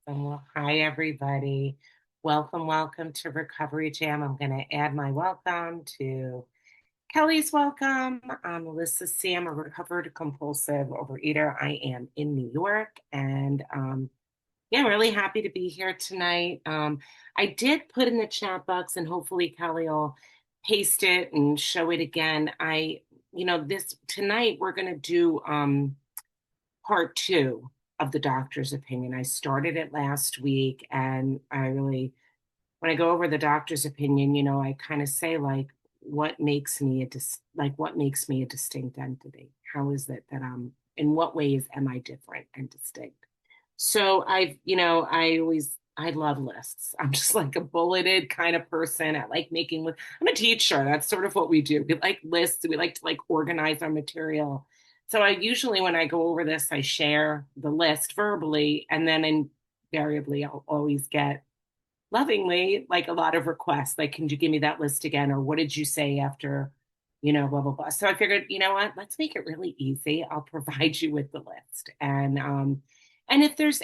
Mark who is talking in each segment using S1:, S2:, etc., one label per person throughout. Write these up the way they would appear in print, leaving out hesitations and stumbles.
S1: Well, hi, everybody. Welcome to Recovery Jam. I'm going to add my welcome to Kelly's welcome. I'm Melissa C. I'm a recovered compulsive overeater. I am in New York, and yeah, I'm really happy to be here tonight. I did put in the chat box, and hopefully Kelly will paste it and show it again. This tonight we're going to do part two of the doctor's opinion. I started it last week, and when I go over the doctor's opinion, I kind of say like, what makes me a distinct entity? How is it that in what ways am I different and distinct? So I love lists. I'm just like a bulleted kind of person. I like making with, I'm a teacher. That's sort of what we do. We like lists. We like to like organize our material. So I usually, when I go over this, I share the list verbally, and then invariably I'll always get lovingly like a lot of requests. Like, can you give me that list again? Or what did you say after, blah, blah, blah. So I figured, you know what, let's make it really easy. I'll provide you with the list. And if there's,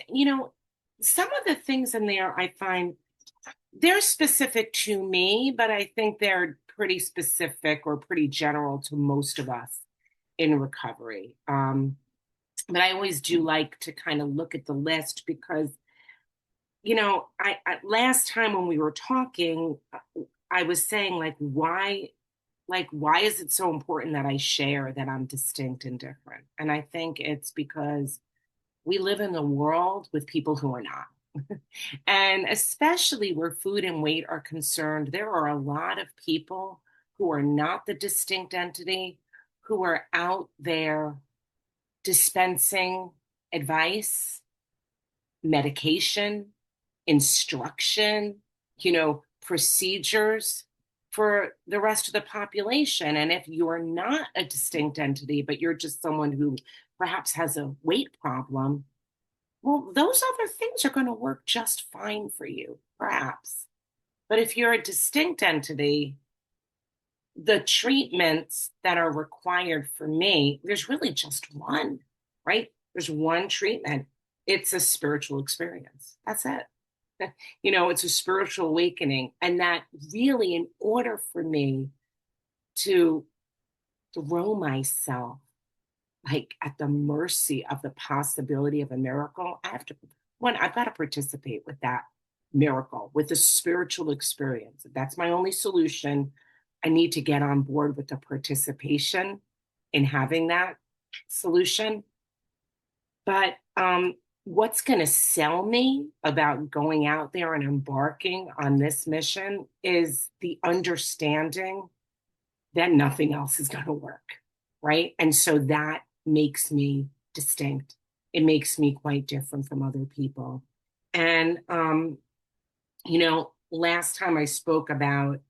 S1: some of the things in there I find they're specific to me, but I think they're pretty specific or pretty general to most of us in recovery. But I always do like to kind of look at the list because, I last time when we were talking, I was saying like why is it so important that I share that I'm distinct and different? And I think it's because we live in a world with people who are not. And especially where food and weight are concerned, there are a lot of people who are not the distinct entity, who are out there dispensing advice, medication, instruction, procedures for the rest of the population. And if you're not a distinct entity, but you're just someone who perhaps has a weight problem, well, those other things are going to work just fine for you, perhaps. But if you're a distinct entity, the treatments that are required for me, there's really just one, right? There's one treatment. It's a spiritual experience. That's it. It's a spiritual awakening. And that really, in order for me to throw myself like at the mercy of the possibility of a miracle, I've got to participate with that miracle, with the spiritual experience. If that's my only solution, I need to get on board with the participation in having that solution. But what's going to sell me about going out there and embarking on this mission is the understanding that nothing else is going to work. Right. And so that makes me distinct. It makes me quite different from other people. And, last time I spoke about,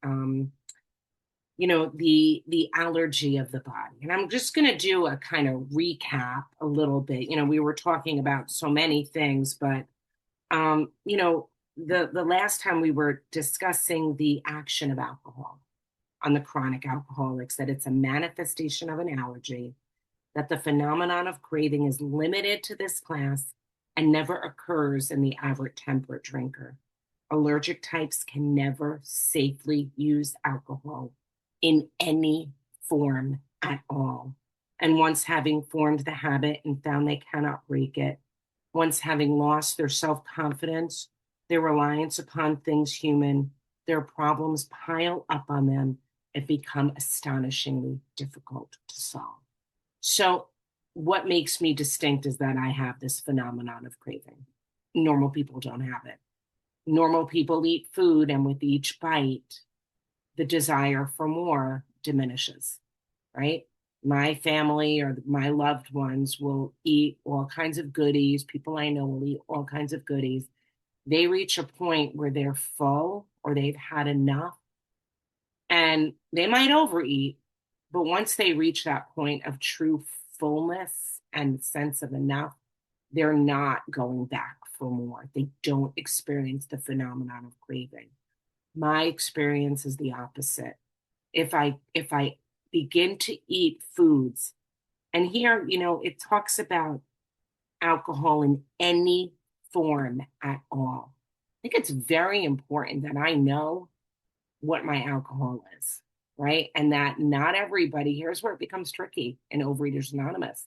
S1: the allergy of the body. And I'm just going to do a kind of recap a little bit. We were talking about so many things, but the last time we were discussing the action of alcohol on the chronic alcoholics, that it's a manifestation of an allergy, that the phenomenon of craving is limited to this class and never occurs in the average temperate drinker. Allergic types can never safely use alcohol in any form at all. And once having formed the habit and found they cannot break it, once having lost their self confidence, their reliance upon things human, their problems pile up on them and become astonishingly difficult to solve. So, what makes me distinct is that I have this phenomenon of craving. Normal people don't have it. Normal people eat food, and with each bite, the desire for more diminishes, right? My family or my loved ones will eat all kinds of goodies. People I know will eat all kinds of goodies. They reach a point where they're full or they've had enough, and they might overeat. But once they reach that point of true fullness and sense of enough, they're not going back for more. They don't experience the phenomenon of craving. My experience is the opposite. If I begin to eat foods, and here, it talks about alcohol in any form at all. I think it's very important that I know what my alcohol is, right? And that not everybody, here's where it becomes tricky in Overeaters Anonymous.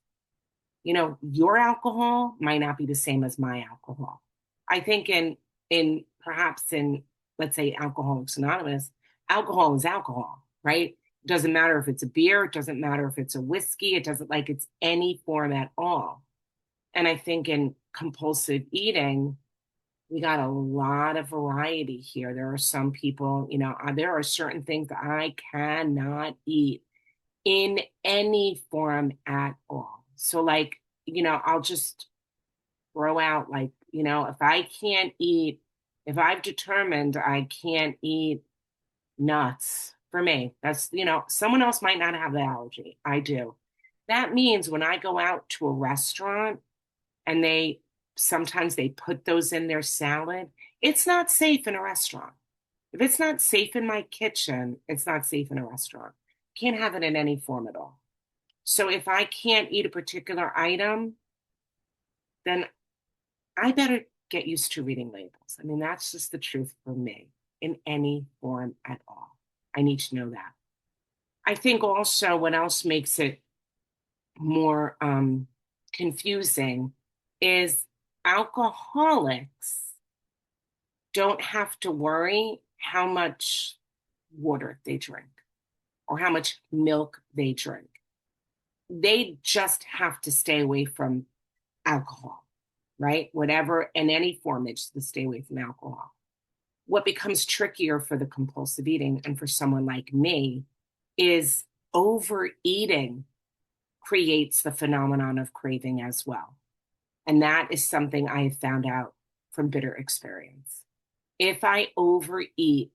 S1: You know, your alcohol might not be the same as my alcohol. I think in perhaps in, let's say, Alcoholics Anonymous, alcohol is alcohol, right? It doesn't matter if it's a beer, it doesn't matter if it's a whiskey, it doesn't, like, it's any form at all. And I think in compulsive eating, we got a lot of variety here. There are some people, you know, there are certain things that I cannot eat in any form at all. So, like, you know, I'll just throw out, like, you know, if I can't eat, if I've determined I can't eat nuts, for me, that's, you know, someone else might not have the allergy. I do. That means when I go out to a restaurant and they sometimes they put those in their salad, it's not safe in a restaurant. If it's not safe in my kitchen, it's not safe in a restaurant. Can't have it in any form at all. So if I can't eat a particular item, then I better get used to reading labels. I mean, that's just the truth for me in any form at all. I need to know that. I think also what else makes it more confusing is alcoholics don't have to worry how much water they drink or how much milk they drink. They just have to stay away from alcohol, right? Whatever, in any form, it's to stay away from alcohol. What becomes trickier for the compulsive eating and for someone like me is overeating creates the phenomenon of craving as well. And that is something I have found out from bitter experience. If I overeat,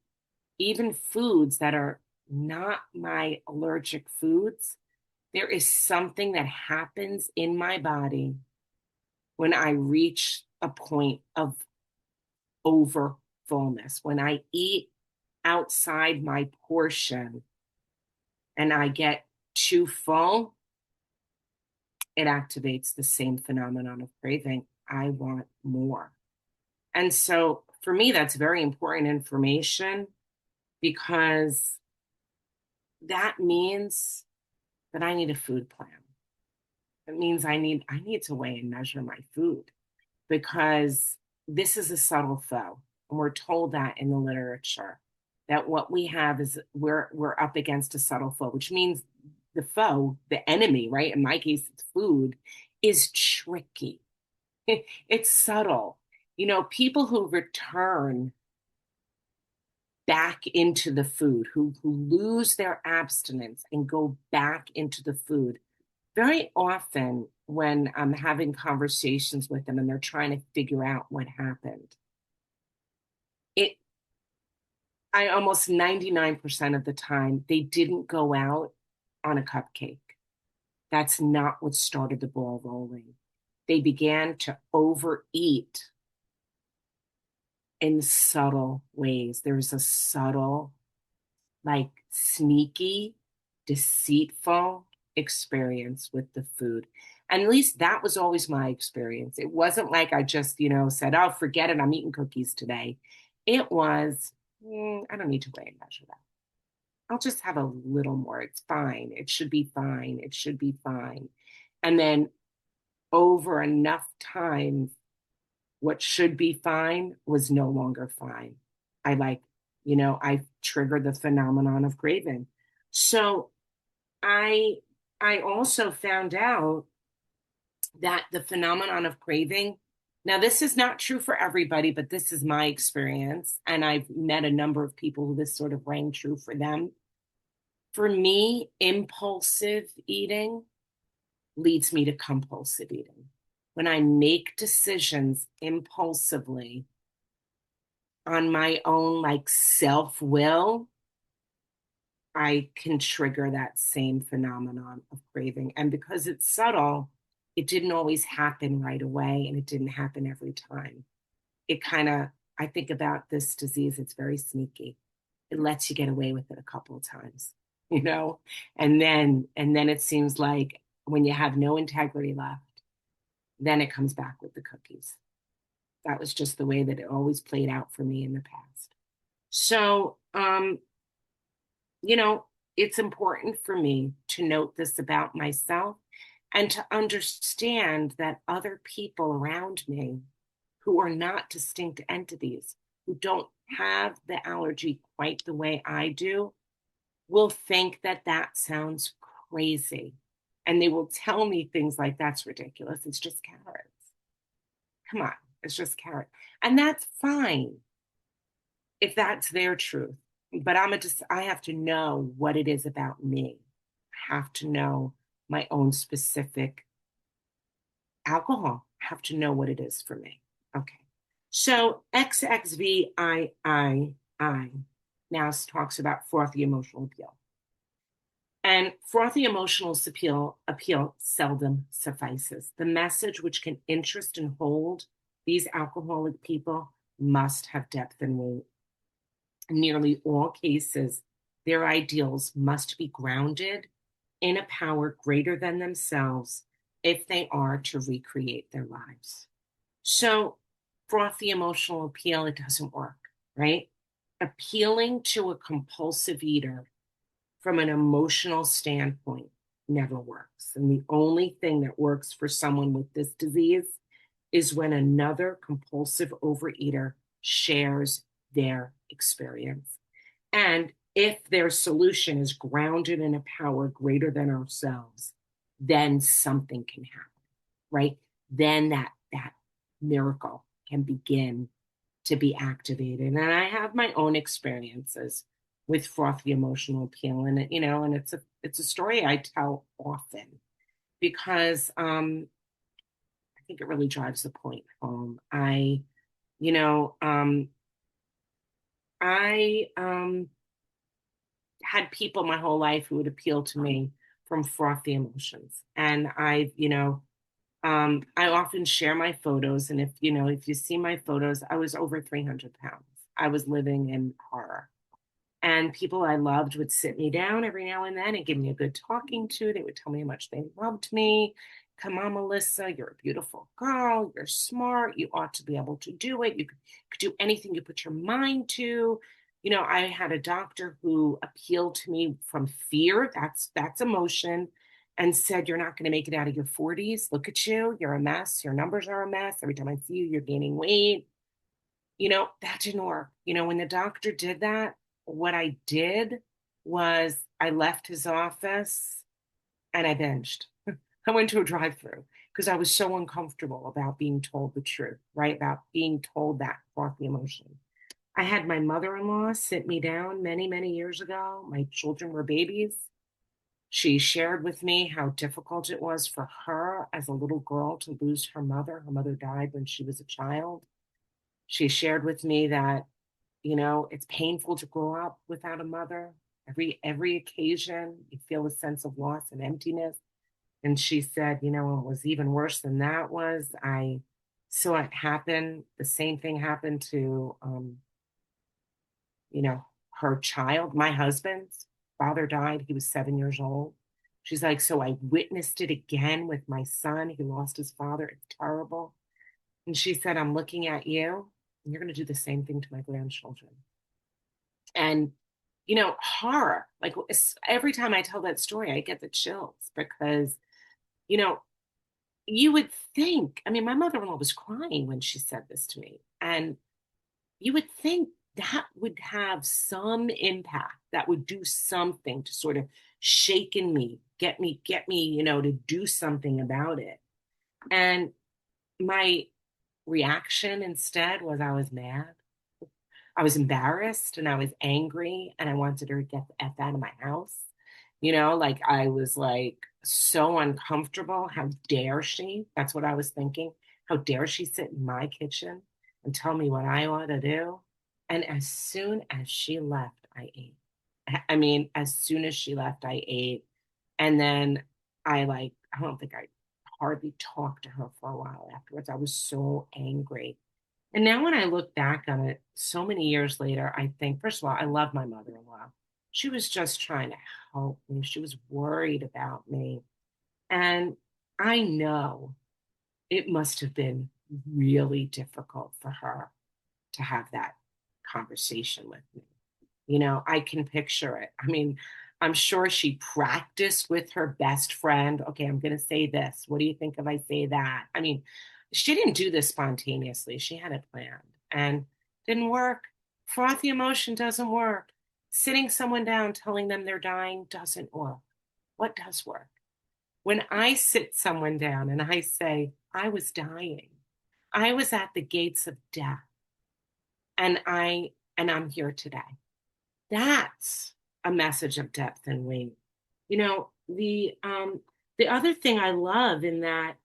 S1: even foods that are not my allergic foods, there is something that happens in my body when I reach a point of over fullness. When I eat outside my portion and I get too full, it activates the same phenomenon of craving. I want more. And so for me, that's very important information because that means that I need a food plan. It means I need to weigh and measure my food because this is a subtle foe. And we're told that in the literature that what we have is we're up against a subtle foe, which means the foe, the enemy, right? In my case, it's food, is tricky. It's subtle. You know, people who return back into the food, who lose their abstinence and go back into the food, very often when I'm having conversations with them and they're trying to figure out what happened, it I almost 99% of the time they didn't go out on a cupcake. That's not what started the ball rolling. They began to overeat in subtle ways. There's a subtle, like, sneaky, deceitful experience with the food. And at least that was always my experience. It wasn't like I just, you know, said, oh, forget it, I'm eating cookies today. It was, I don't need to weigh and measure that. I'll just have a little more. It's fine. It should be fine. It should be fine. And then over enough time, what should be fine was no longer fine. I like, you know, I triggered the phenomenon of craving. So I I also found out that the phenomenon of craving, now this is not true for everybody, but this is my experience. And I've met a number of people who this sort of rang true for them. For me, impulsive eating leads me to compulsive eating. When I make decisions impulsively on my own, like, self-will, I can trigger that same phenomenon of craving. And because it's subtle, it didn't always happen right away and it didn't happen every time. It kind of, I think about this disease, it's very sneaky. It lets you get away with it a couple of times, you know? And then it seems like when you have no integrity left, then it comes back with the cookies. That was just the way that it always played out for me in the past. So, you know, it's important for me to note this about myself and to understand that other people around me who are not distinct entities, who don't have the allergy quite the way I do, will think that that sounds crazy. And they will tell me things like, that's ridiculous. It's just carrots. Come on, it's just carrot. And that's fine if that's their truth. But I have to know what it is about me. I have to know my own specific alcohol. I have to know what it is for me. Okay. So XXVII now talks about frothy emotional appeal. And frothy emotional appeal seldom suffices. The message which can interest and hold these alcoholic people must have depth and weight. In nearly all cases, their ideals must be grounded in a power greater than themselves if they are to recreate their lives. So, frothy emotional appeal, it doesn't work, right? Appealing to a compulsive eater from an emotional standpoint never works. And the only thing that works for someone with this disease is when another compulsive overeater shares their experience. And if their solution is grounded in a power greater than ourselves, then something can happen, right? Then that miracle can begin to be activated. And I have my own experiences with frothy emotional appeal, and and it's a story I tell often because I think it really drives the point home. You know, I had people my whole life who would appeal to me from frothy emotions, and I often share my photos, and if you see my photos, I was over 300 pounds. I was living in horror. And people I loved would sit me down every now and then and give me a good talking to. They would tell me how much they loved me. Come on, Melissa, you're a beautiful girl. You're smart. You ought to be able to do it. You could do anything you put your mind to. I had a doctor who appealed to me from fear. That's emotion, and said, "You're not going to make it out of your 40s. Look at you. You're a mess. Your numbers are a mess. Every time I see you, you're gaining weight." That didn't work. When the doctor did that, what I did was I left his office and I binged. I went to a drive-through because I was so uncomfortable about being told the truth, right? About being told that frothy emotion. I had my mother-in-law sit me down many, many years ago. My children were babies. She shared with me how difficult it was for her as a little girl to lose her mother. Her mother died when she was a child. She shared with me that it's painful to grow up without a mother. Every occasion you feel a sense of loss and emptiness. And she said, what was even worse than that was I saw it happen. The same thing happened to her child. My husband's father died. He was 7 years old. She's like, so I witnessed it again with my son. He lost his father. It's terrible. And she said, I'm looking at you, and you're going to do the same thing to my grandchildren. And, horror, like every time I tell that story, I get the chills because, you know, you would think, I mean, my mother in law was crying when she said this to me. And you would think that would have some impact, that would do something to sort of shake in me, get me, to do something about it. And my reaction instead was I was mad. I was embarrassed and I was angry and I wanted her to get the F out of my house. Like I was like so uncomfortable. How dare she? That's what I was thinking. How dare she sit in my kitchen and tell me what I ought to do? And as soon as she left, I ate. I mean, as soon as she left, I ate. And then I don't think I hardly talked to her for a while afterwards. I was so angry. And now when I look back on it so many years later, I think, first of all, I love my mother-in-law. She was just trying to help me. She was worried about me. And I know it must have been really difficult for her to have that conversation with me. You know, I can picture it. I mean, I'm sure she practiced with her best friend. Okay, I'm going to say this. What do you think if I say that? I mean, she didn't do this spontaneously. She had it planned and didn't work. Frothy emotion doesn't work. Sitting someone down, telling them they're dying doesn't work. What does work? When I sit someone down and I say, I was dying, I was at the gates of death, and I'm here today. That's a message of depth and weight. You know, the other thing I love in that,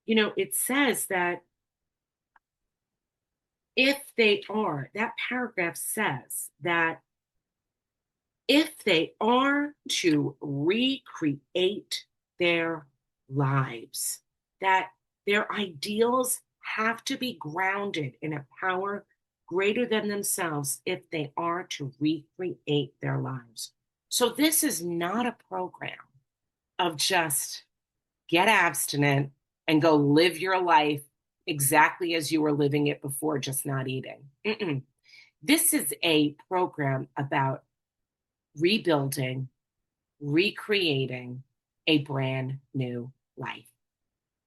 S1: it says that if they are, that paragraph says that if they are to recreate their lives, that their ideals have to be grounded in a power greater than themselves if they are to recreate their lives. So, this is not a program of just get abstinent and go live your life exactly as you were living it before, just not eating. Mm-mm. This is a program about rebuilding, recreating a brand new life.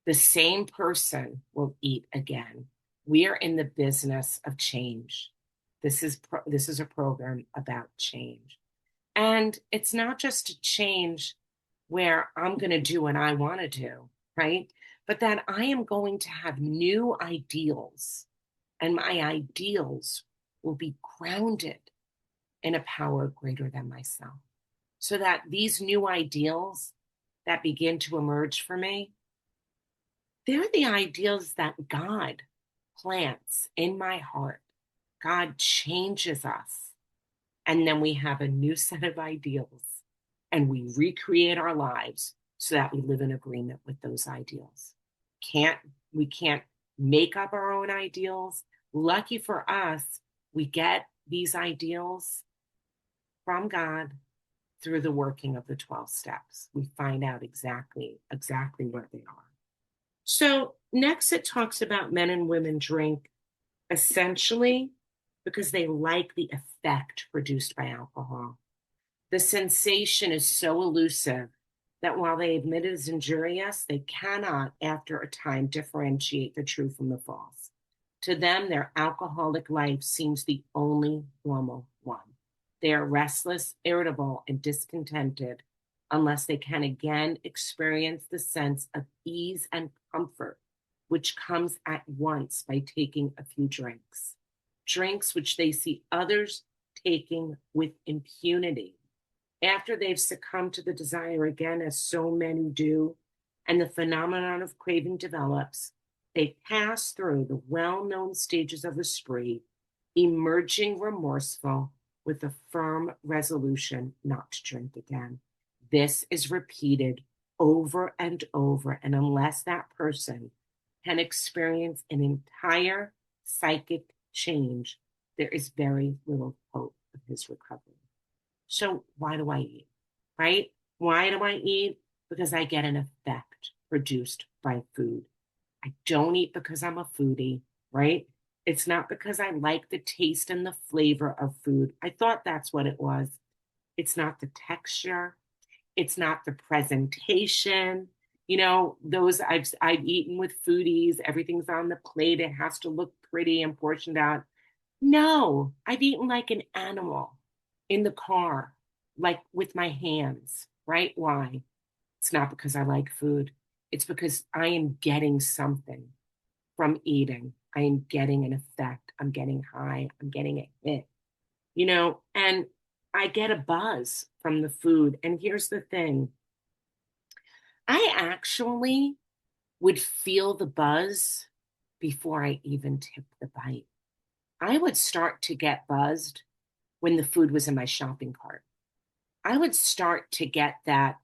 S1: The same person will eat again. We are in the business of change. This is a program about change. And it's not just a change where I'm going to do what I want to do, right? But that I am going to have new ideals, and my ideals will be grounded in a power greater than myself. So that these new ideals that begin to emerge for me, they're the ideals that God plants in my heart. God changes us. And then we have a new set of ideals and we recreate our lives so that we live in agreement with those ideals. We can't make up our own ideals. Lucky for us, we get these ideals from God through the working of the 12 steps. We find out exactly what they are. So next it talks about men and women drink essentially because they like the effect produced by alcohol. The sensation is so elusive that while they admit it is injurious, they cannot, after a time, differentiate the true from the false. To them, their alcoholic life seems the only normal one. They are restless, irritable, and discontented unless they can again experience the sense of ease and comfort, which comes at once by taking a few drinks. Drinks which they see others taking with impunity. After they've succumbed to the desire again, as so many do, and the phenomenon of craving develops, they pass through the well known stages of the spree, emerging remorseful with a firm resolution not to drink again. This is repeated over and over, and unless that person can experience an entire psychic change, there is very little hope of his recovery. So why do I eat? Right? Why do I eat? Because I get an effect produced by food. I don't eat because I'm a foodie, right? It's not because I like the taste and the flavor of food. I thought that's what it was. It's not the texture. It's not the presentation. You know, those I've eaten with foodies. Everything's on the plate. It has to look pretty and portioned out. No, I've eaten like an animal in the car, like with my hands, right? Why? It's not because I like food. It's because I am getting something from eating. I am getting an effect. I'm getting high. I'm getting a hit, and I get a buzz from the food. And here's the thing, I actually would feel the buzz before I even tip the bite. I would start to get buzzed when the food was in my shopping cart. I would start to get that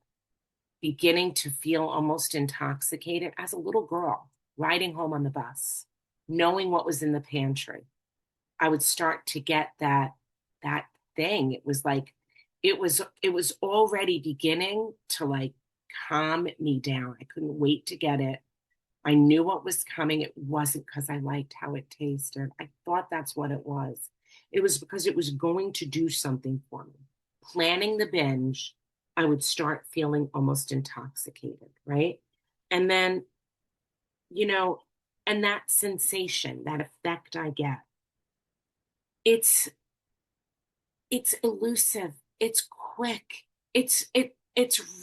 S1: beginning to feel almost intoxicated as a little girl riding home on the bus, knowing what was in the pantry. I would start to get that thing. It was like it was already beginning to like calm me down. I couldn't wait to get it. I knew what was coming. It wasn't because I liked how it tasted. I thought that's what it was. It was because it was going to do something for me. Planning the binge, I would start feeling almost intoxicated, right? And then, you know, and that sensation, that effect I get, it's it's elusive, it's quick, it's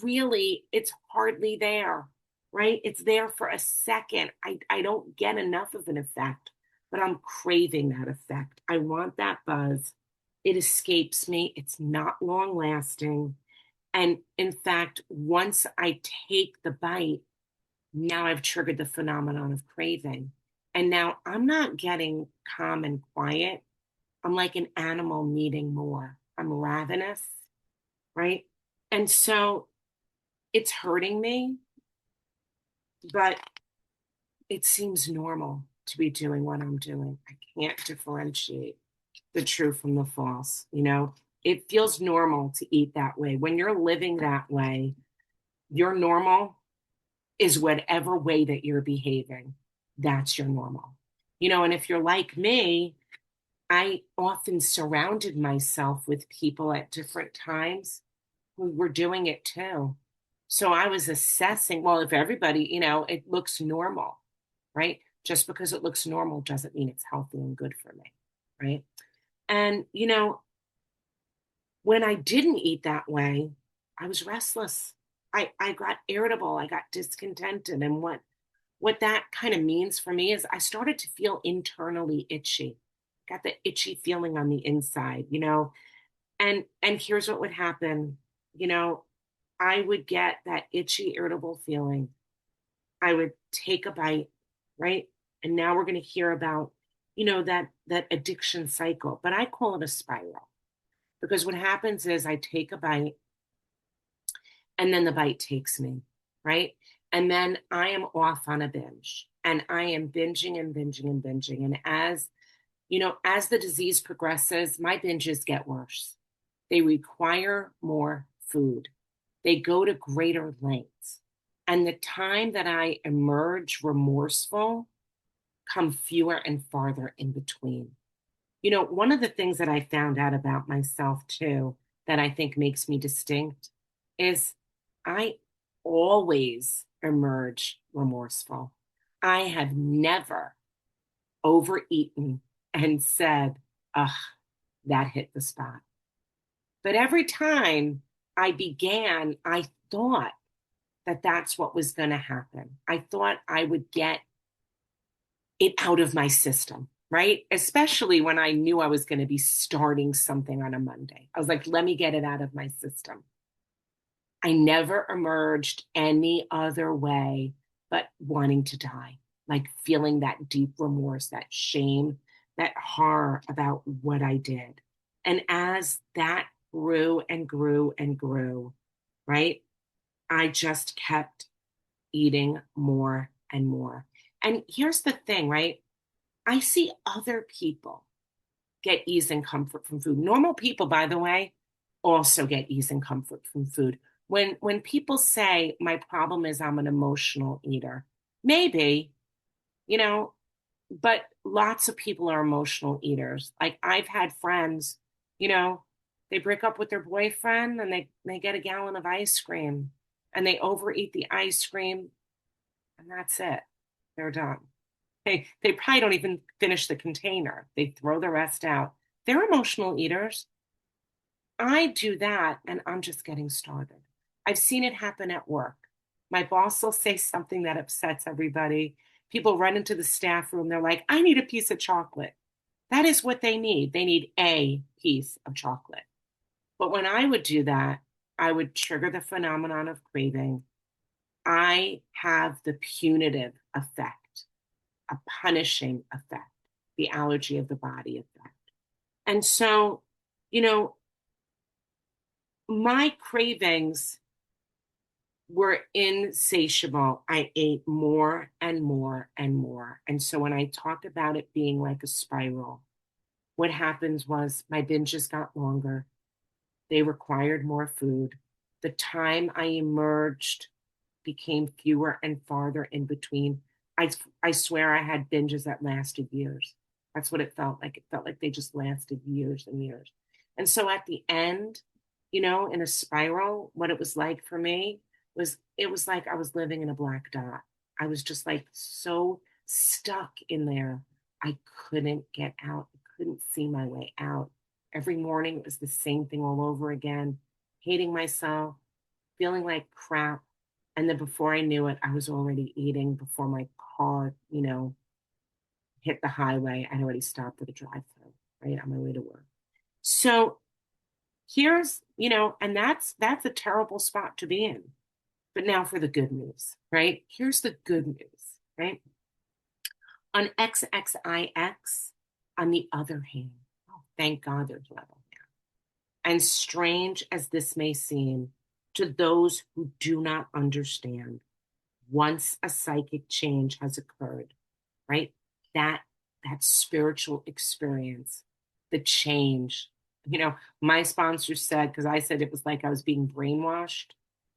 S1: really, it's hardly there, right? It's there for a second. I don't get enough of an effect, but I'm craving that effect. I want that buzz. It escapes me. It's not long lasting. And in fact, once I take the bite, now I've triggered the phenomenon of craving. And now I'm not getting calm and quiet. I'm like an animal needing more. I'm ravenous, right? And so it's hurting me, but it seems normal to be doing what I'm doing. I can't differentiate the true from the false, you know? It feels normal to eat that way. When you're living that way, your normal is whatever way that you're behaving. That's your normal. You know, and if you're like me, I often surrounded myself with people at different times who were doing it too. So I was assessing, well, if everybody, you know, it looks normal, right? Just because it looks normal doesn't mean it's healthy and good for me, right? And, you know, when I didn't eat that way, I was restless. I got irritable. I got discontented. And what that kind of means for me is I started to feel internally itchy. Got the itchy feeling on the inside, you know. And here's what would happen, you know, I would get that itchy, irritable feeling. I would take a bite, right? And now we're going to hear about, you know, that addiction cycle, but I call it a spiral because what happens is I take a bite and then the bite takes me, right? And then I am off on a binge and I am binging and binging and binging. And as, you know, as the disease progresses, my binges get worse. They require more food. They go to greater lengths. And the time that I emerge remorseful come fewer and farther in between. You know, one of the things that I found out about myself too, that I think makes me distinct is I always emerge remorseful. I have never overeaten and said, ugh, that hit the spot. But every time I began, I thought that that's what was going to happen. I thought I would get it out of my system, right? Especially when I knew I was going to be starting something on a Monday. I was like, let me get it out of my system. I never emerged any other way but wanting to die, like feeling that deep remorse, that shame, that horror about what I did. And as that grew and grew and grew, right, I just kept eating more and more. And here's the thing, right? I see other people get ease and comfort from food. Normal people, by the way, also get ease and comfort from food. When people say my problem is I'm an emotional eater, maybe, you know, but lots of people are emotional eaters. Like I've had friends, you know, they break up with their boyfriend and they get a gallon of ice cream and they overeat the ice cream and that's it. They're done. They probably don't even finish the container. They throw the rest out. They're emotional eaters. I do that and I'm just getting started. I've seen it happen at work. My boss will say something that upsets everybody. People run into the staff room. They're like, I need a piece of chocolate. That is what they need. They need a piece of chocolate. But when I would do that, I would trigger the phenomenon of craving. I have the punitive effect, a punishing effect, the allergy of the body effect. And so, you know, my cravings were insatiable. I ate more and more and more. And so when I talk about it being like a spiral, what happens was my binges got longer. They required more food. The time I emerged became fewer and farther in between. I, I swear I had binges that lasted years. That's what it felt like. It felt like they just lasted years and years. And so at the end, in a spiral, what it was like for me was it was like I was living in a black dot. I was just like so stuck in there. I couldn't get out. I couldn't see my way out. Every morning it was the same thing all over again, hating myself, feeling like crap. And then before I knew it, I was already eating before my car, hit the highway. I'd already stopped at the drive-through, right, on my way to work. So here's, and that's a terrible spot to be in. But now for the good news, right? Here's the good news, right? On XXIX, on the other hand, oh, thank God there's level. And strange as this may seem to those who do not understand, once a psychic change has occurred, right? That that spiritual experience, the change. My sponsor said, because I said it was like I was being brainwashed.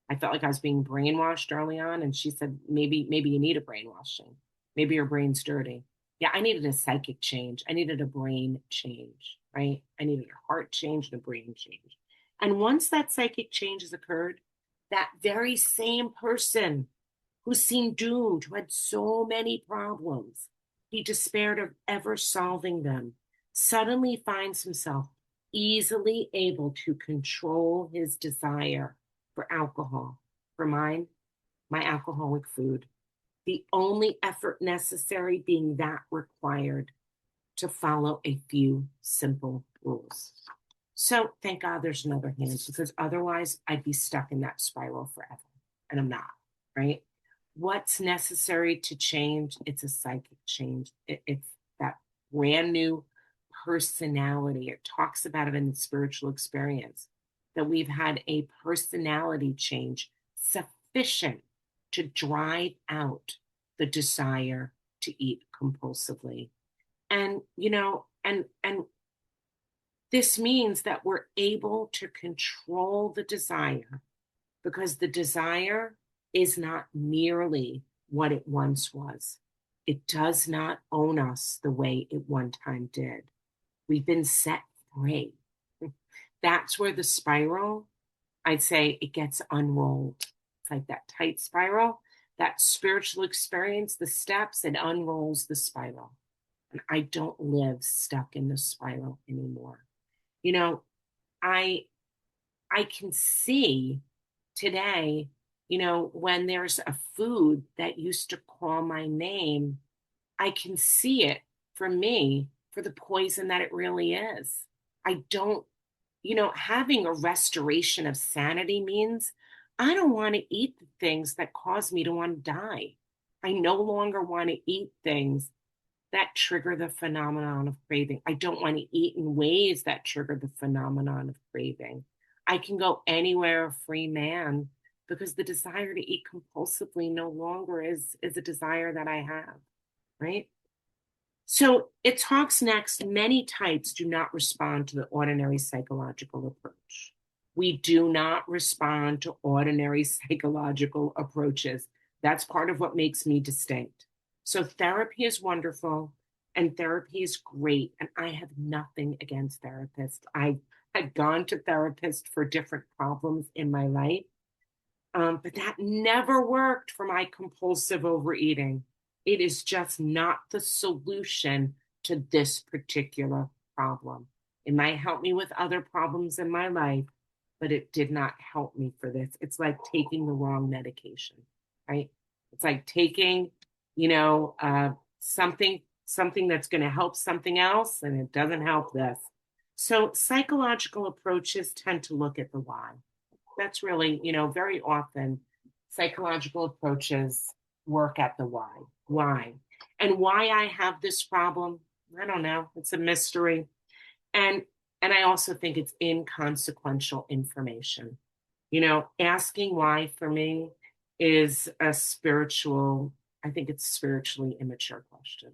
S1: I felt like I was being brainwashed early on, and she said maybe you need a brainwashing. Maybe your brain's dirty. Yeah, I needed a psychic change. I needed a brain change, right? I needed a heart change and a brain change. And once that psychic change has occurred, that very same person who seemed doomed, who had so many problems, he despaired of ever solving them, suddenly finds himself easily able to control his desire for alcohol, for my alcoholic food. The only effort necessary being that required to follow a few simple rules. So thank God there's another hand, because otherwise I'd be stuck in that spiral forever. And I'm not, right? What's necessary to change? It's a psychic change. It's that brand new personality. It talks about it in the spiritual experience, that we've had a personality change sufficient to drive out the desire to eat compulsively. And, and this means that we're able to control the desire, because the desire is not merely what it once was. It does not own us the way it one time did. We've been set free. That's where the spiral, I'd say, it gets unrolled. It's like that tight spiral, that spiritual experience, the steps, it unrolls the spiral. And I don't live stuck in the spiral anymore. You know, I I can see today, when there's a food that used to call my name, I can see it for me for the poison that it really is. I don't, having a restoration of sanity means I don't want to eat the things that cause me to want to die. I no longer want to eat things that trigger the phenomenon of craving. I don't want to eat in ways that trigger the phenomenon of craving. I can go anywhere a free man, because the desire to eat compulsively no longer is a desire that I have, right? So it talks next, many types do not respond to the ordinary psychological approach. We do not respond to ordinary psychological approaches. That's part of what makes me distinct. So therapy is wonderful and therapy is great. And I have nothing against therapists. I had gone to therapists for different problems in my life, but that never worked for my compulsive overeating. It is just not the solution to this particular problem. It might help me with other problems in my life, but it did not help me for this. It's like taking the wrong medication, right? It's like taking, something that's going to help something else, and it doesn't help this. So psychological approaches tend to look at the why. That's really, very often psychological approaches work at the why. Why? And why I have this problem, I don't know. It's a mystery. And I also think it's inconsequential information. Asking why for me is I think it's spiritually immature question.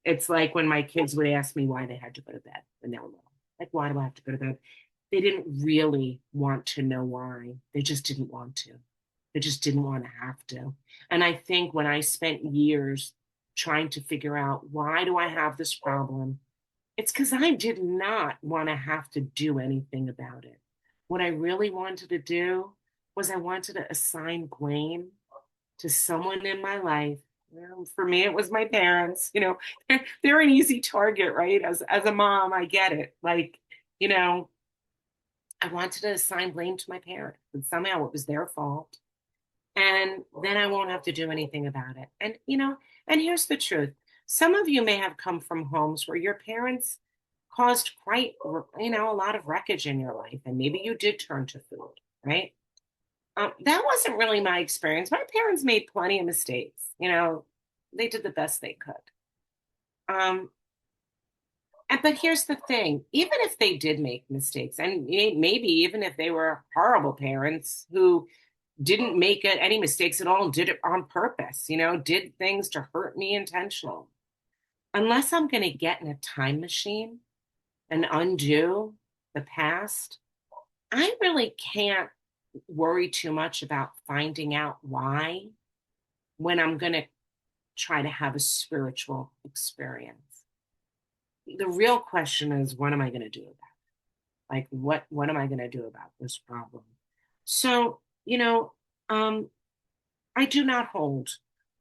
S1: It's like when my kids would ask me why they had to go to bed when they were little. Like, why do I have to go to bed? They didn't really want to know why. They just didn't want to. I just didn't want to have to. And I think when I spent years trying to figure out why do I have this problem, it's because I did not want to have to do anything about it. What I really wanted to do was I wanted to assign blame to someone in my life. Well, for me, it was my parents. They're an easy target, right? As a mom, I get it. Like, you know, I wanted to assign blame to my parents, and somehow it was their fault. And then I won't have to do anything about it. And here's the truth. Some of you may have come from homes where your parents caused quite, a lot of wreckage in your life, and maybe you did turn to food, right? That wasn't really my experience. My parents made plenty of mistakes. They did the best they could. Um, but here's the thing: even if they did make mistakes, and maybe even if they were horrible parents who didn't make any mistakes at all and did it on purpose, did things to hurt me intentional. Unless I'm going to get in a time machine and undo the past, I really can't worry too much about finding out why when I'm going to try to have a spiritual experience. The real question is, what am I going to do about it? Like, what am I going to do about this problem? So, I do not hold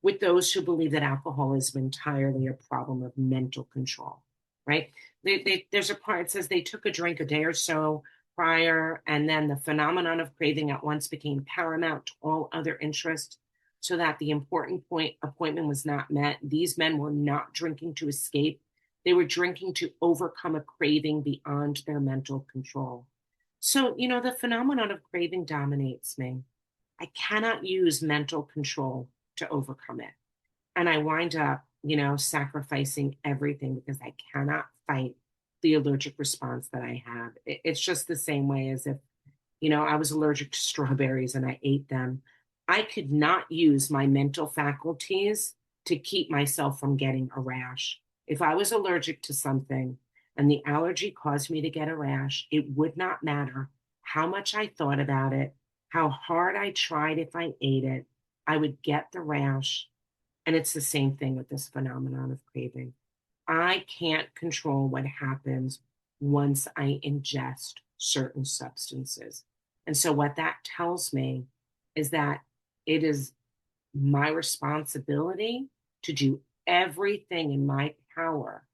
S1: with those who believe that alcohol is entirely a problem of mental control, right? There's a part, it says they took a drink a day or so prior, and then the phenomenon of craving at once became paramount to all other interests, so that the important appointment was not met. These men were not drinking to escape. They were drinking to overcome a craving beyond their mental control. So, the phenomenon of craving dominates me. I cannot use mental control to overcome it. And I wind up, sacrificing everything because I cannot fight the allergic response that I have. It's just the same way as if, I was allergic to strawberries and I ate them. I could not use my mental faculties to keep myself from getting a rash. If I was allergic to something and the allergy caused me to get a rash, it would not matter how much I thought about it, how hard I tried if I ate it, I would get the rash. And it's the same thing with this phenomenon of craving. I can't control what happens once I ingest certain substances. And so, what that tells me is that it is my responsibility to do everything in my power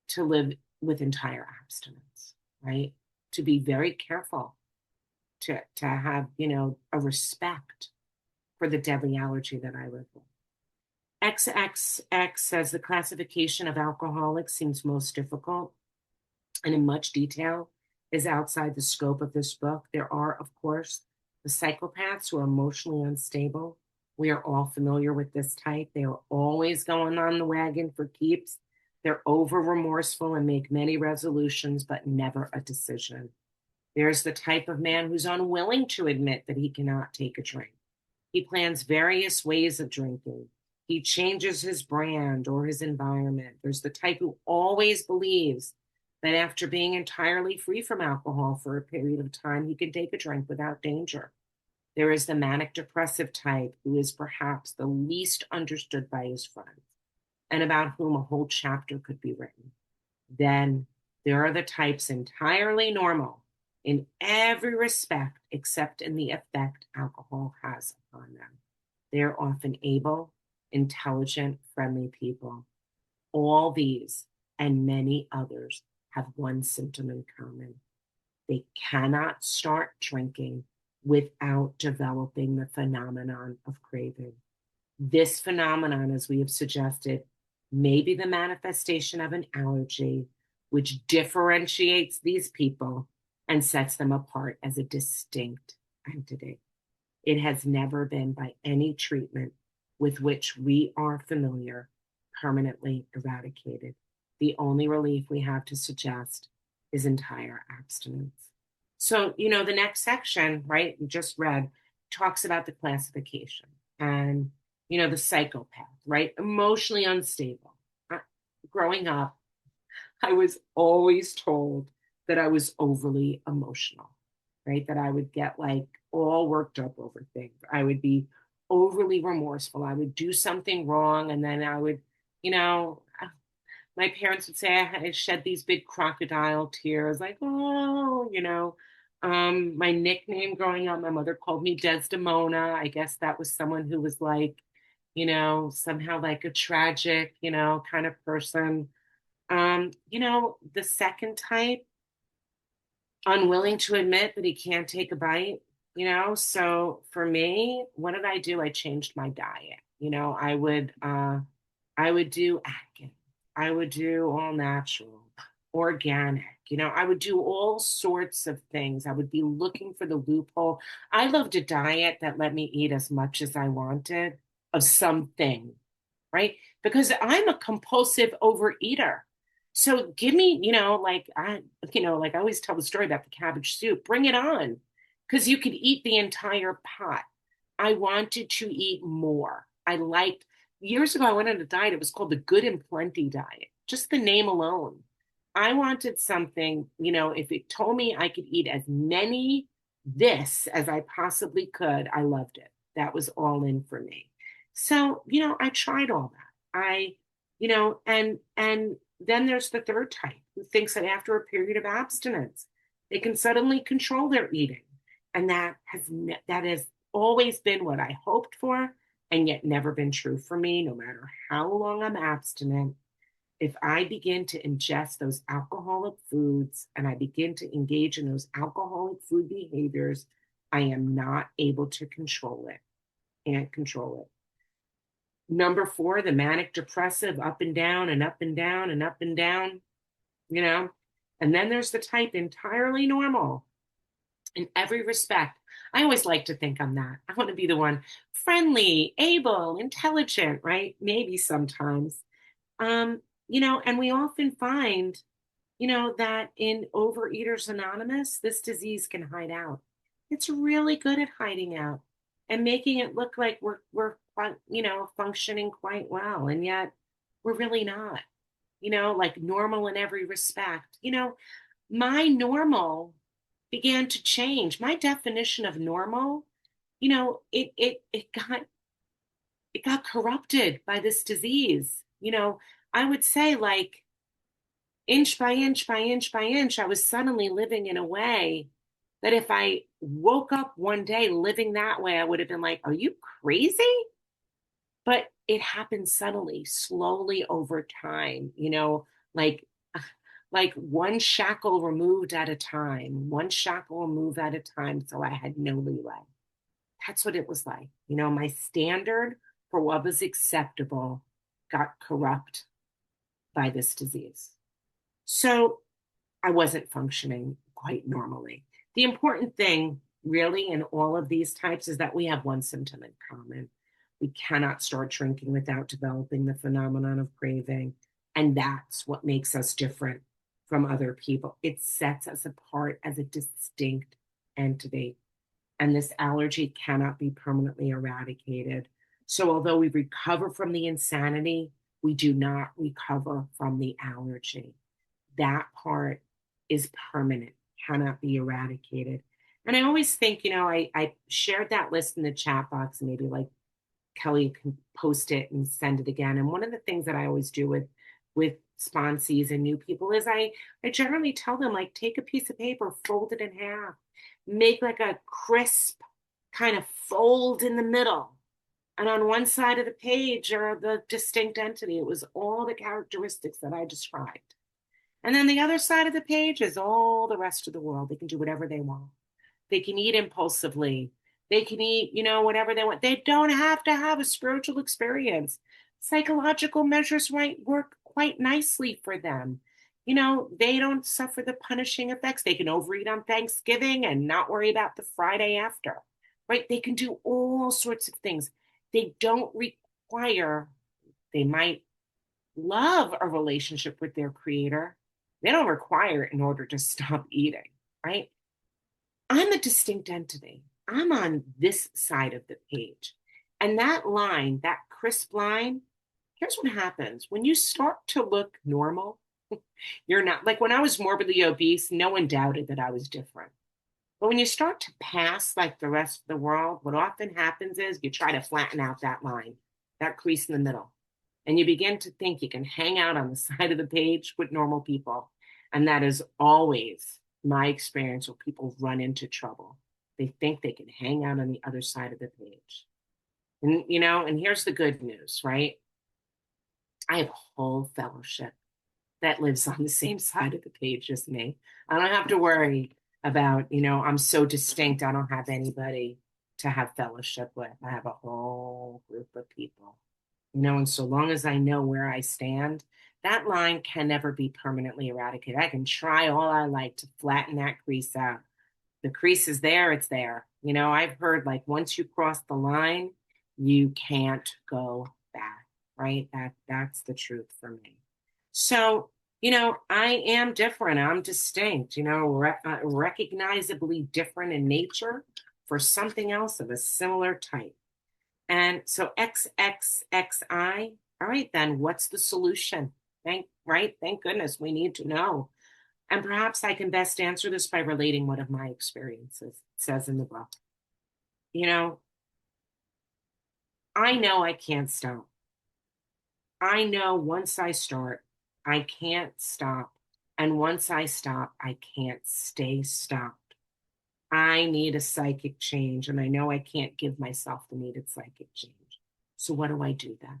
S1: to live with entire abstinence, right? To be very careful, to have, a respect for the deadly allergy that I live with. XXX says the classification of alcoholics seems most difficult and in much detail is outside the scope of this book. There are, of course, the psychopaths who are emotionally unstable. We are all familiar with this type. They are always going on the wagon for keeps. They're over remorseful and make many resolutions, but never a decision. There's the type of man who's unwilling to admit that he cannot take a drink. He plans various ways of drinking. He changes his brand or his environment. There's the type who always believes that after being entirely free from alcohol for a period of time, he can take a drink without danger. There is the manic depressive type who is perhaps the least understood by his friends and about whom a whole chapter could be written. Then there are the types entirely normal in every respect except in the effect alcohol has upon them. They are often able, intelligent, friendly people. All these and many others have one symptom in common. They cannot start drinking without developing the phenomenon of craving. This phenomenon, as we have suggested, may be the manifestation of an allergy, which differentiates these people and sets them apart as a distinct entity. It has never been, by any treatment with which we are familiar, permanently eradicated. The only relief we have to suggest is entire abstinence. So, the next section, right, we just read, talks about the classification and, the psychopath, right, emotionally unstable. Growing up, I was always told that I was overly emotional, right? That I would get like all worked up over things. I would be overly remorseful. I would do something wrong, and then I would, you know, my parents would say I shed these big crocodile tears, like, oh, my nickname growing up, my mother called me Desdemona. I guess that was someone who was like, somehow like a tragic, kind of person. The second type, unwilling to admit that he can't take a bite, So for me, what did I do? I changed my diet. I would do Atkins. I would do all natural, organic. I would do all sorts of things. I would be looking for the loophole. I loved a diet that let me eat as much as I wanted of something, right? Because I'm a compulsive overeater. So give me, like I always tell the story about the cabbage soup. Bring it on, because you could eat the entire pot. I wanted to eat more. I liked Years ago, I went on a diet. It was called the Good and Plenty diet. Just the name alone. I wanted something, if it told me I could eat as many this as I possibly could, I loved it. That was all in for me. So, I tried all that. And then there's the third type who thinks that after a period of abstinence, they can suddenly control their eating. And that has always been what I hoped for and yet never been true for me, no matter how long I'm abstinent. If I begin to ingest those alcoholic foods and I begin to engage in those alcoholic food behaviors, I am not able to control it. Can't control it. Number four, the manic depressive, up and down and up and down and up and down, you know? And then there's the type entirely normal in every respect. I always like to think I'm that. I want to be the one friendly, able, intelligent, right? Maybe sometimes. And we often find, that in Overeaters Anonymous, this disease can hide out. It's really good at hiding out and making it look like we're functioning quite well. And yet we're really not, like normal in every respect. My normal began to change. My definition of normal, it got corrupted by this disease. I would say, like, inch by inch by inch by inch, I was suddenly living in a way that if I woke up one day living that way, I would have been like, are you crazy? But it happened subtly, slowly over time, like like one shackle removed at a time, one shackle removed at a time. So I had no leeway. That's what it was like. My standard for what was acceptable got corrupt by this disease. So I wasn't functioning quite normally. The important thing, really, in all of these types is that we have one symptom in common. We cannot start drinking without developing the phenomenon of craving. And that's what makes us different from other people. It sets us apart as a distinct entity. And this allergy cannot be permanently eradicated. So, although we recover from the insanity, we do not recover from the allergy. That part is permanent, cannot be eradicated. And I always think, I shared that list in the chat box, and maybe like Kelly can post it and send it again. And one of the things that I always do with sponsees and new people is I generally tell them, like, take a piece of paper, fold it in half, make like a crisp kind of fold in the middle. And on one side of the page are the distinct entity. It was all the characteristics that I described. And then the other side of the page is all the rest of the world. They can do whatever they want. They can eat impulsively. They can eat, whatever they want. They don't have to have a spiritual experience. Psychological measures might work quite nicely for them. They don't suffer the punishing effects. They can overeat on Thanksgiving and not worry about the Friday after, right? They can do all sorts of things. They don't require, they might love a relationship with their creator. They don't require it in order to stop eating, right? I'm a distinct entity. I'm on this side of the page. And that line, that crisp line, here's what happens. When you start to look normal, you're not, like when I was morbidly obese, no one doubted that I was different. But when you start to pass like the rest of the world, what often happens is you try to flatten out that line, that crease in the middle. And you begin to think you can hang out on the side of the page with normal people. And that is always my experience where people run into trouble. They think they can hang out on the other side of the page. And, and here's the good news, right? I have a whole fellowship that lives on the same side of the page as me. I don't have to worry about, I'm so distinct, I don't have anybody to have fellowship with. I have a whole group of people, and so long as I know where I stand, that line can never be permanently eradicated. I can try all I like to flatten that crease out. The crease is there, it's there. I've heard like once you cross the line, you can't go back, right? That's the truth for me. So, I am different. I'm distinct, recognizably different in nature for something else of a similar type. And so XXXI, all right, then what's the solution? Thank goodness we need to know. And perhaps I can best answer this by relating one of my experiences. It says in the book, you know, I know I can't stop. I know once I start, I can't stop. And once I stop, I can't stay stopped. I need a psychic change, and I know I can't give myself the needed psychic change. So, what do I do then?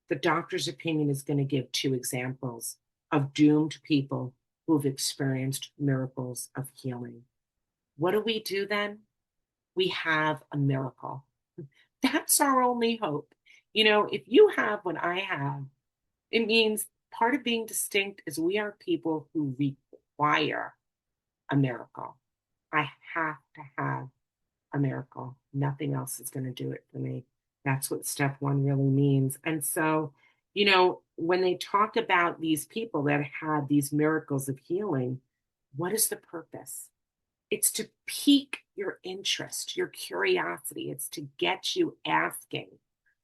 S1: The doctor's opinion is going to give two examples of doomed people who've experienced miracles of healing. What do we do then? We have a miracle. That's our only hope. If you have what I have, it means part of being distinct is we are people who require a miracle. I have to have a miracle. Nothing else is going to do it for me. That's what step one really means. And so, when they talk about these people that had these miracles of healing, what is the purpose? It's to pique your interest, your curiosity. It's to get you asking,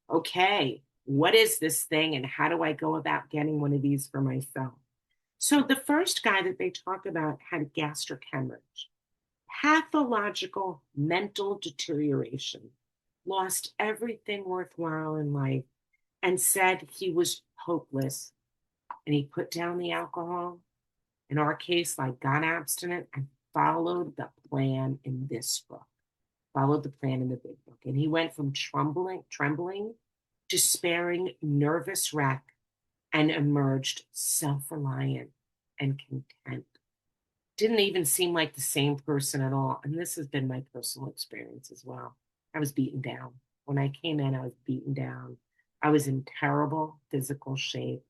S1: okay, what is this thing and how do I go about getting one of these for myself? So the first guy that they talk about had gastric hemorrhage, pathological mental deterioration, lost everything worthwhile in life, and said he was hopeless. And he put down the alcohol. In our case, like got abstinent and followed the plan in this book, followed the plan in the big book. And he went from trembling, despairing, nervous wreck, and emerged self-reliant and content. Didn't even seem like the same person at all. And this has been my personal experience as well. I was beaten down. When I came in, I was beaten down. I was in terrible physical shape.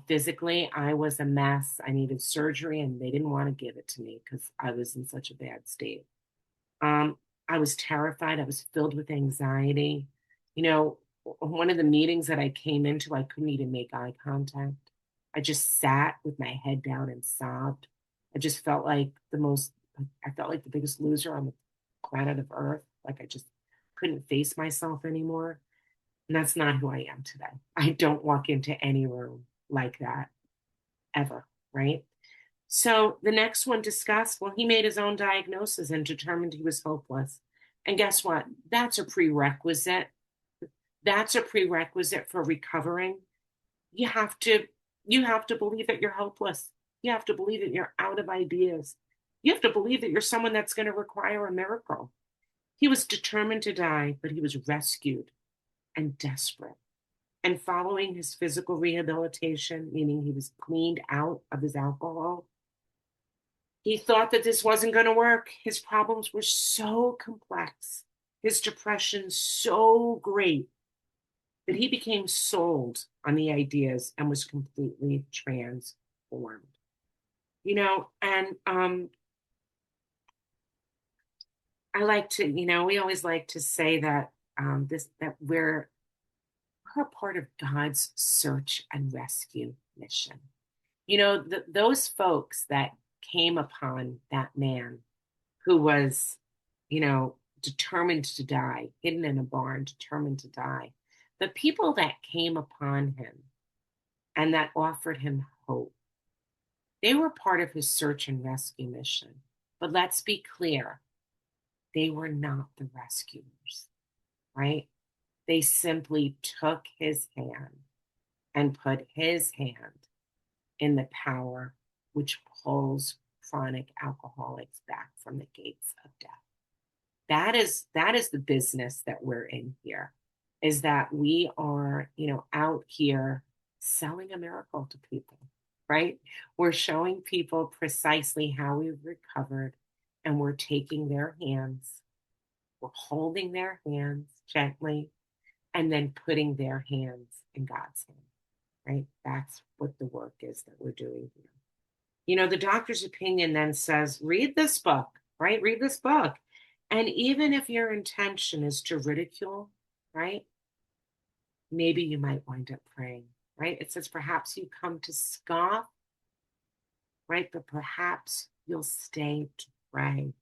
S1: Physically, I was a mess. I needed surgery, and they didn't want to give it to me because I was in such a bad state. I was terrified. I was filled with anxiety. One of the meetings that I came into, I couldn't even make eye contact. I just sat with my head down and sobbed. I just felt like I felt like the biggest loser on the planet of Earth. Like I just couldn't face myself anymore. And that's not who I am today. I don't walk into any room like that ever, right? So the next one discussed, well, he made his own diagnosis and determined he was hopeless. And guess what? That's a prerequisite. That's a prerequisite for recovering. You have to believe that you're hopeless. You have to believe that you're out of ideas. You have to believe that you're someone that's going to require a miracle. He was determined to die, but he was rescued and desperate. And following his physical rehabilitation, meaning he was cleaned out of his alcohol, he thought that this wasn't going to work. His problems were so complex, his depression so great, that he became sold on the ideas and was completely transformed. And I like to, we always like to say that that we're a part of God's search and rescue mission. Those folks that came upon that man who was, determined to die, hidden in a barn, determined to die. The people that came upon him and that offered him hope, they were part of his search and rescue mission. But let's be clear, they were not the rescuers, right? They simply took his hand and put his hand in the power which pulls chronic alcoholics back from the gates of death. That is the business that we're in here, is that we are, out here selling a miracle to people, right? We're showing people precisely how we've recovered, and we're taking their hands, we're holding their hands gently, and then putting their hands in God's hand, right? That's what the work is that we're doing here. The doctor's opinion then says, read this book, right? Read this book. And even if your intention is to ridicule, right? Maybe you might wind up praying, right? It says, perhaps you come to scoff, right? But perhaps you'll stay to pray.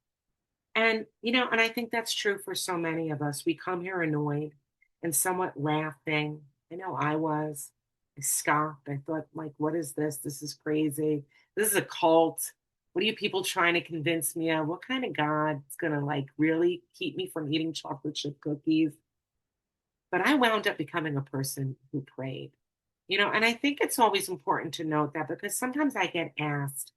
S1: And I think that's true for so many of us. We come here annoyed and somewhat laughing. I know I was. I scoffed. I thought, like, what is this? This is crazy. This is a cult. What are you people trying to convince me of? What kind of God is going to, like, really keep me from eating chocolate chip cookies? But I wound up becoming a person who prayed. And I think it's always important to note that, because sometimes I get asked,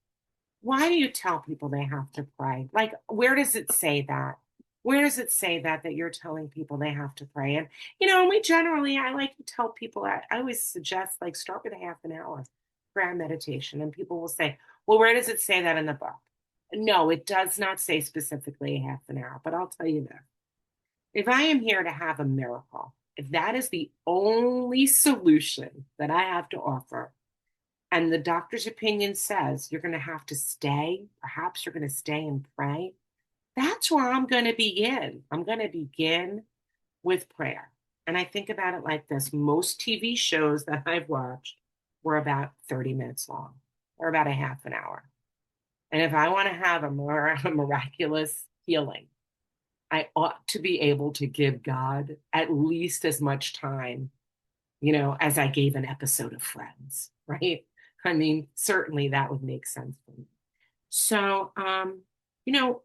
S1: why do you tell people they have to pray? Like, where does it say that? Where does it say that you're telling people they have to pray? And we generally, I like to tell people, I always suggest, like, start with a half an hour prayer meditation. And people will say, well, where does it say that in the book? No, it does not say specifically a half an hour, but I'll tell you this. If I am here to have a miracle, if that is the only solution that I have to offer, and the doctor's opinion says you're going to have to stay, perhaps you're going to stay and pray, that's where I'm going to begin. I'm going to begin with prayer. And I think about it like this: most TV shows that I've watched were about 30 minutes long, or about a half an hour. And if I want to have a miraculous healing, I ought to be able to give God at least as much time, as I gave an episode of Friends, right? I mean, certainly that would make sense for me. So,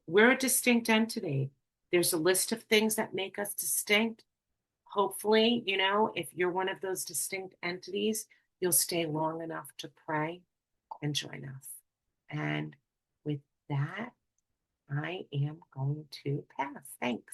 S1: we're a distinct entity. There's a list of things that make us distinct. Hopefully, if you're one of those distinct entities, you'll stay long enough to pray and join us. And with that, I am going to pass. Thanks.